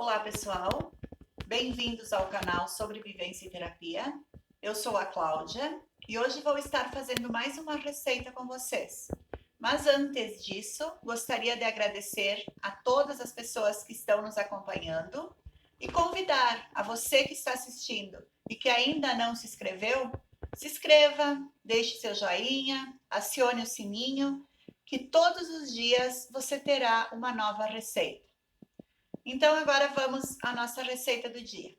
Olá, pessoal. Bem-vindos ao canal Sobrevivência e Terapia. Eu sou a Cláudia e hoje vou estar fazendo mais uma receita com vocês. Mas antes disso, gostaria de agradecer a todas as pessoas que estão nos acompanhando e convidar a você que está assistindo e que ainda não se inscreveu, se inscreva, deixe seu joinha, acione o sininho, que todos os dias você terá uma nova receita. Então agora vamos à nossa receita do dia.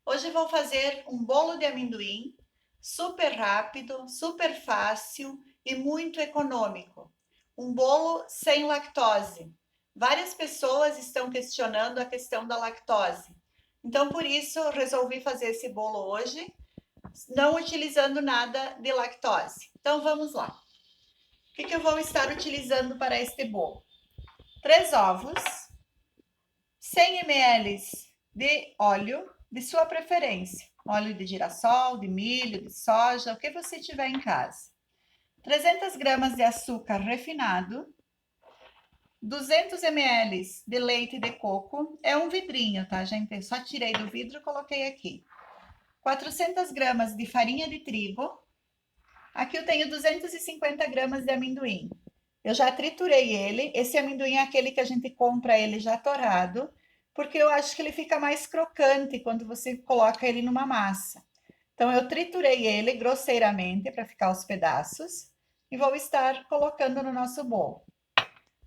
Hoje vou fazer um bolo de amendoim, super rápido, super fácil e muito econômico. Um bolo sem lactose. Várias pessoas estão questionando a questão da lactose. Então por isso resolvi fazer esse bolo hoje, não utilizando nada de lactose. Então vamos lá. O que eu vou estar utilizando para este bolo? 3 ovos, 100 ml de óleo de sua preferência, óleo de girassol, de milho, de soja, o que você tiver em casa. 300 gramas de açúcar refinado, 200 ml de leite de coco, é um vidrinho, tá, gente? Eu só tirei do vidro e coloquei aqui. 400 gramas de farinha de trigo. Aqui eu tenho 250 gramas de amendoim. Eu já triturei ele. Esse amendoim é aquele que a gente compra ele já torrado, porque eu acho que ele fica mais crocante quando você coloca ele numa massa. Então eu triturei ele grosseiramente para ficar os pedaços e vou estar colocando no nosso bolo.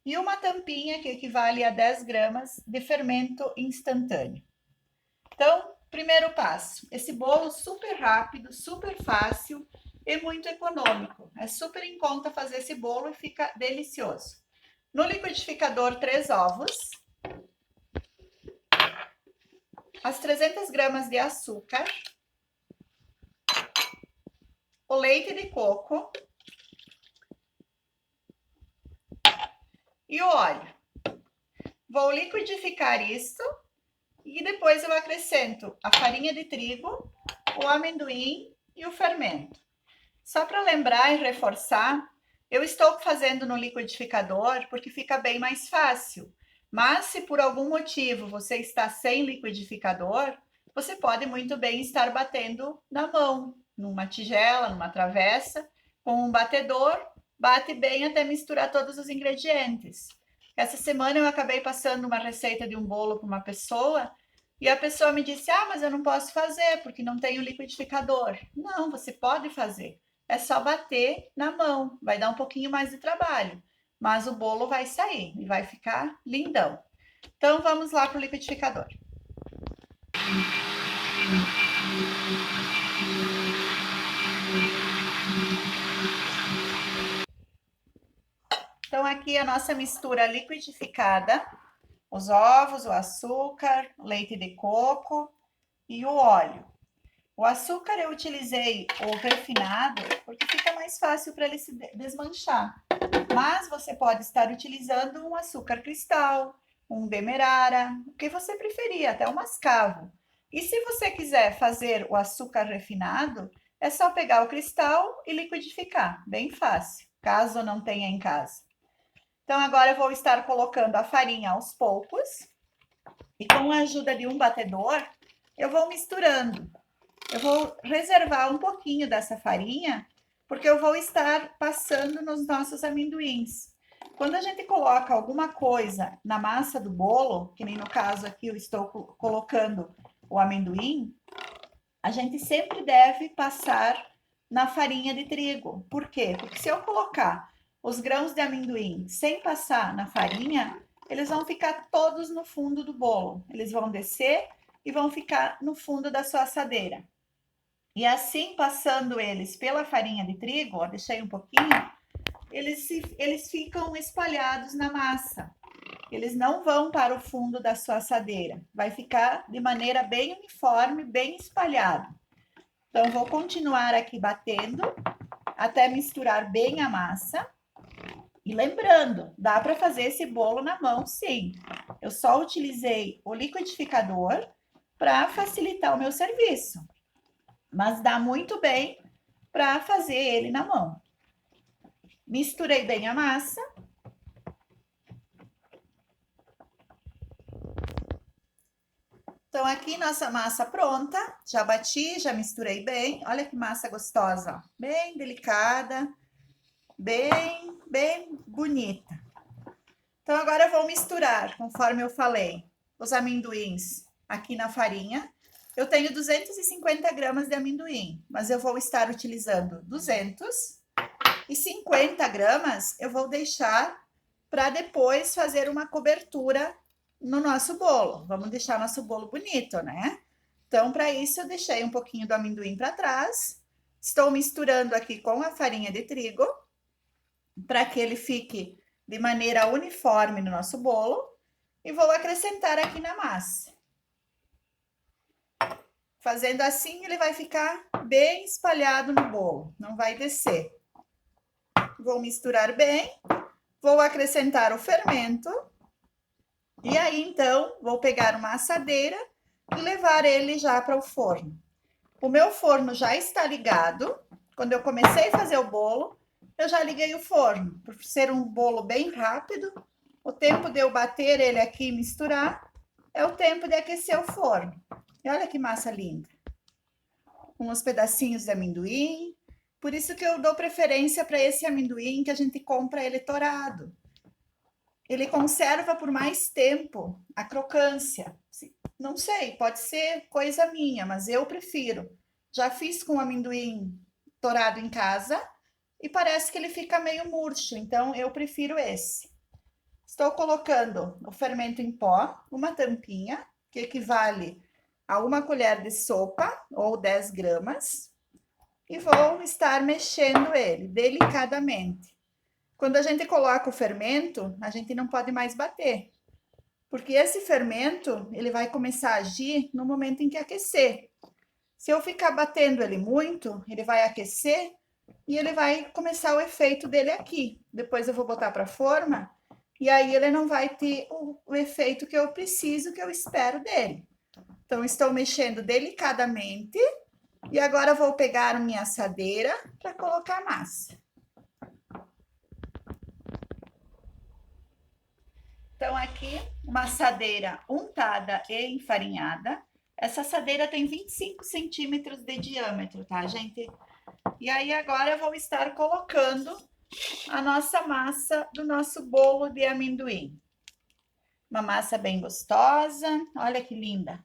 E uma tampinha que equivale a 10 gramas de fermento instantâneo. Então, primeiro passo, esse bolo super rápido, super fácil e muito econômico. É super em conta fazer esse bolo e fica delicioso. No liquidificador, 3 ovos, as 300 gramas de açúcar, o leite de coco e o óleo. Vou liquidificar isso e depois eu acrescento a farinha de trigo, o amendoim e o fermento. Só para lembrar e reforçar, eu estou fazendo no liquidificador porque fica bem mais fácil. Mas se por algum motivo você está sem liquidificador, você pode muito bem estar batendo na mão, numa tigela, numa travessa, com um batedor, bate bem até misturar todos os ingredientes. Essa semana eu acabei passando uma receita de um bolo para uma pessoa e a pessoa me disse: "Ah, mas eu não posso fazer porque não tenho liquidificador". Não, você pode fazer. É só bater na mão, vai dar um pouquinho mais de trabalho, mas o bolo vai sair e vai ficar lindão. Então vamos lá para o liquidificador. Então aqui a nossa mistura liquidificada, os ovos, o açúcar, o leite de coco e o óleo. O açúcar eu utilizei o refinado porque fica mais fácil para ele se desmanchar. Mas você pode estar utilizando um açúcar cristal, um demerara, o que você preferir, até um mascavo. E se você quiser fazer o açúcar refinado, é só pegar o cristal e liquidificar, bem fácil, caso não tenha em casa. Então agora eu vou estar colocando a farinha aos poucos e com a ajuda de um batedor, eu vou misturando. Eu vou reservar um pouquinho dessa farinha, porque eu vou estar passando nos nossos amendoins. Quando a gente coloca alguma coisa na massa do bolo, que nem no caso aqui eu estou colocando o amendoim, a gente sempre deve passar na farinha de trigo. Por quê? Porque se eu colocar os grãos de amendoim sem passar na farinha, eles vão ficar todos no fundo do bolo. Eles vão descer e vão ficar no fundo da sua assadeira. E assim, passando eles pela farinha de trigo, ó, deixei um pouquinho, eles ficam espalhados na massa. Eles não vão para o fundo da sua assadeira. Vai ficar de maneira bem uniforme, bem espalhado. Então, vou continuar aqui batendo até misturar bem a massa. E lembrando, dá para fazer esse bolo na mão, sim. Eu só utilizei o liquidificador para facilitar o meu serviço. Mas dá muito bem para fazer ele na mão. Misturei bem a massa. Então, aqui nossa massa pronta. Já bati, já misturei bem. Olha que massa gostosa, ó. Bem delicada, bem bonita. Então, agora eu vou misturar, conforme eu falei, os amendoins aqui na farinha. Eu tenho 250 gramas de amendoim, mas eu vou estar utilizando 250 gramas, eu vou deixar para depois fazer uma cobertura no nosso bolo. Vamos deixar nosso bolo bonito, né? Então, para isso, eu deixei um pouquinho do amendoim para trás. Estou misturando aqui com a farinha de trigo, para que ele fique de maneira uniforme no nosso bolo. E vou acrescentar aqui na massa. Fazendo assim, ele vai ficar bem espalhado no bolo, não vai descer. Vou misturar bem, vou acrescentar o fermento. E aí, então, vou pegar uma assadeira e levar ele já para o forno. O meu forno já está ligado. Quando eu comecei a fazer o bolo, eu já liguei o forno. Por ser um bolo bem rápido, o tempo de eu bater ele aqui e misturar é o tempo de aquecer o forno. E olha que massa linda. Com os pedacinhos de amendoim. Por isso que eu dou preferência para esse amendoim que a gente compra ele torado. Ele conserva por mais tempo a crocância. Não sei, pode ser coisa minha, mas eu prefiro. Já fiz com amendoim torado em casa e parece que ele fica meio murcho, então eu prefiro esse. Estou colocando o fermento em pó, uma tampinha, que equivale a uma colher de sopa ou 10 gramas, e vou estar mexendo ele delicadamente. Quando a gente coloca o fermento, a gente não pode mais bater, porque esse fermento ele vai começar a agir no momento em que aquecer. Se eu ficar batendo ele muito, ele vai aquecer e ele vai começar o efeito dele aqui. Depois eu vou botar para a forma e aí ele não vai ter o efeito que eu preciso, que eu espero dele. Então, estou mexendo delicadamente e agora vou pegar minha assadeira para colocar a massa. Então, aqui, uma assadeira untada e enfarinhada. Essa assadeira tem 25 centímetros de diâmetro, tá, gente? E aí, agora eu vou estar colocando a nossa massa do nosso bolo de amendoim. Uma massa bem gostosa, olha que linda.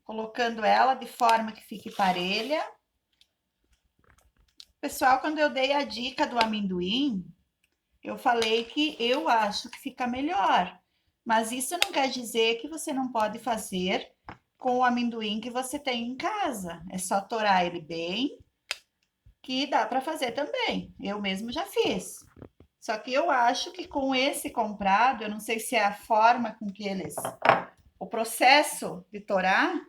Colocando ela de forma que fique parelha. Pessoal, quando eu dei a dica do amendoim, eu falei que eu acho que fica melhor. Mas isso não quer dizer que você não pode fazer com o amendoim que você tem em casa. É só torar ele bem, que dá para fazer também. Eu mesmo já fiz. Só que eu acho que com esse comprado, eu não sei se é a forma com que eles... O processo de torar,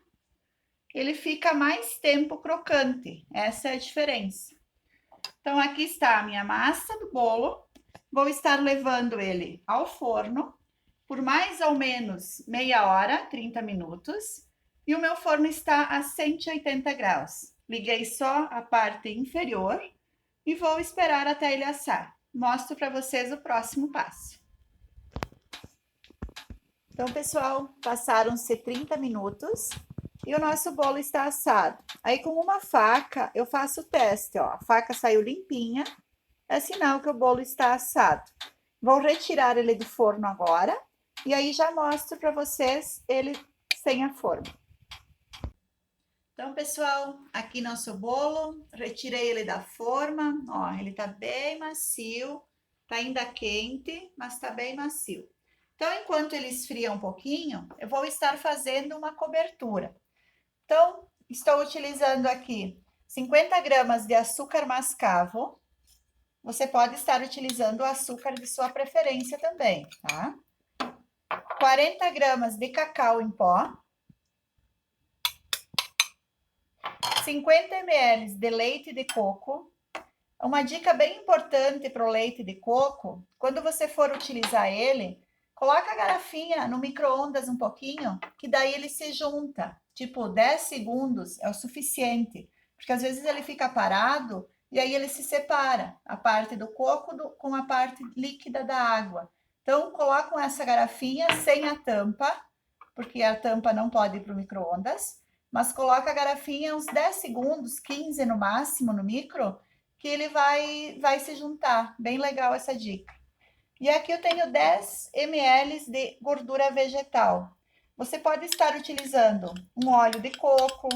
ele fica mais tempo crocante. Essa é a diferença. Então, aqui está a minha massa do bolo. Vou estar levando ele ao forno por mais ou menos meia hora, 30 minutos. E o meu forno está a 180 graus. Liguei só a parte inferior e vou esperar até ele assar. Mostro para vocês o próximo passo. Então, pessoal, passaram-se 30 minutos e o nosso bolo está assado. Aí, com uma faca, eu faço o teste, ó. A faca saiu limpinha, é sinal que o bolo está assado. Vou retirar ele do forno agora e aí já mostro para vocês ele sem a forma. Então, pessoal, aqui nosso bolo, retirei ele da forma, ó, ele tá bem macio, tá ainda quente, mas tá bem macio. Então, enquanto ele esfria um pouquinho, eu vou estar fazendo uma cobertura. Então, estou utilizando aqui 50 gramas de açúcar mascavo. Você pode estar utilizando o açúcar de sua preferência também, tá? 40 gramas de cacau em pó. 50 ml de leite de coco. Uma dica bem importante para o leite de coco, quando você for utilizar ele, coloca a garrafinha no micro-ondas um pouquinho, que daí ele se junta. Tipo, 10 segundos é o suficiente, porque às vezes ele fica parado e aí ele se separa, a parte do coco com a parte líquida da água. Então, colocam essa garrafinha sem a tampa, porque a tampa não pode ir para o micro-ondas, mas coloca a garrafinha uns 10 segundos, 15 no máximo no micro, que ele vai se juntar. Bem legal essa dica. E aqui eu tenho 10 ml de gordura vegetal. Você pode estar utilizando um óleo de coco.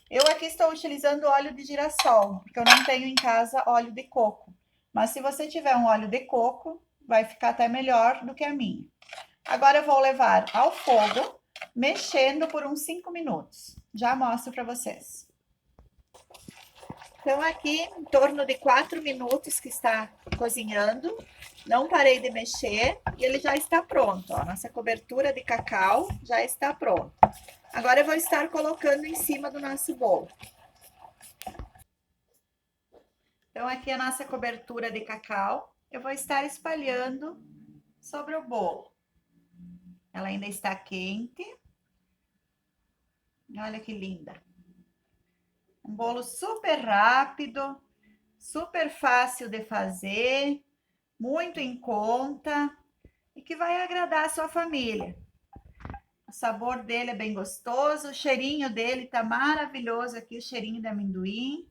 Eu aqui estou utilizando óleo de girassol, porque eu não tenho em casa óleo de coco. Mas se você tiver um óleo de coco, vai ficar até melhor do que a minha. Agora eu vou levar ao fogo, mexendo por uns 5 minutos. Já mostro para vocês. Então, aqui em torno de 4 minutos que está cozinhando. Não parei de mexer e ele já está pronto. Ó. Nossa cobertura de cacau já está pronta. Agora eu vou estar colocando em cima do nosso bolo. Então, aqui a nossa cobertura de cacau, eu vou estar espalhando sobre o bolo. Ela ainda está quente. Olha que linda. Um bolo super rápido, super fácil de fazer, muito em conta e que vai agradar a sua família. O sabor dele é bem gostoso, o cheirinho dele tá maravilhoso aqui, o cheirinho de amendoim.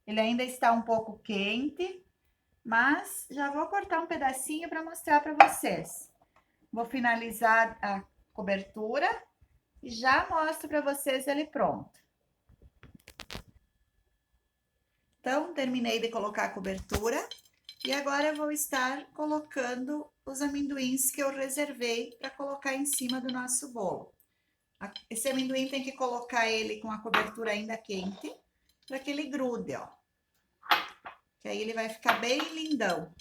Ele ainda está um pouco quente, mas já vou cortar um pedacinho para mostrar para vocês. Vou finalizar a cobertura e já mostro para vocês ele pronto. Então, terminei de colocar a cobertura e agora eu vou estar colocando os amendoins que eu reservei para colocar em cima do nosso bolo. Esse amendoim tem que colocar ele com a cobertura ainda quente, para que ele grude, ó. Que aí ele vai ficar bem lindão.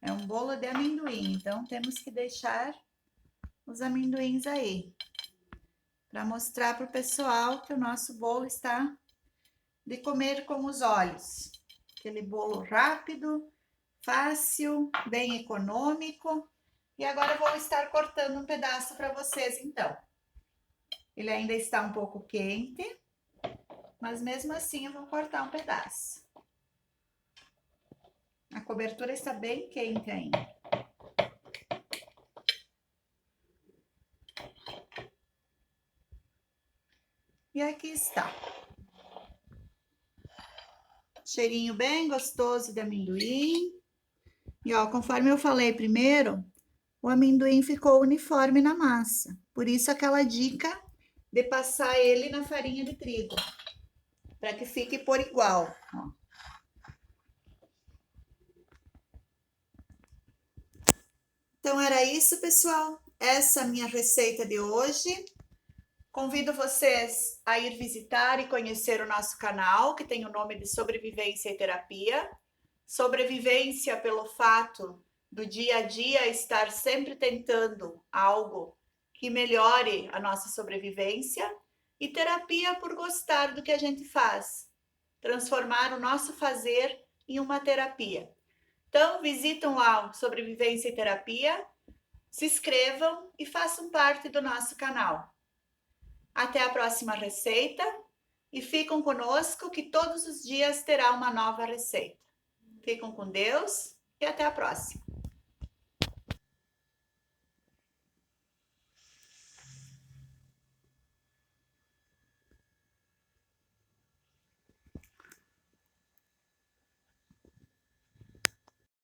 É um bolo de amendoim, então temos que deixar os amendoins aí. Para mostrar para o pessoal que o nosso bolo está de comer com os olhos. Aquele bolo rápido, fácil, bem econômico. E agora eu vou estar cortando um pedaço para vocês, então. Ele ainda está um pouco quente, mas mesmo assim eu vou cortar um pedaço. A cobertura está bem quente ainda. E aqui está. Cheirinho bem gostoso de amendoim. E ó, conforme eu falei primeiro, o amendoim ficou uniforme na massa. Por isso aquela dica de passar ele na farinha de trigo, para que fique por igual. Ó. Então era isso, pessoal. Essa é a minha receita de hoje. Convido vocês a ir visitar e conhecer o nosso canal, que tem o nome de Sobrevivência e Terapia. Sobrevivência pelo fato do dia a dia estar sempre tentando algo que melhore a nossa sobrevivência, e terapia por gostar do que a gente faz, transformar o nosso fazer em uma terapia. Então, visitam lá o Sobrevivência e Terapia, se inscrevam e façam parte do nosso canal. Até a próxima receita e ficam conosco que todos os dias terá uma nova receita. Ficam com Deus e até a próxima.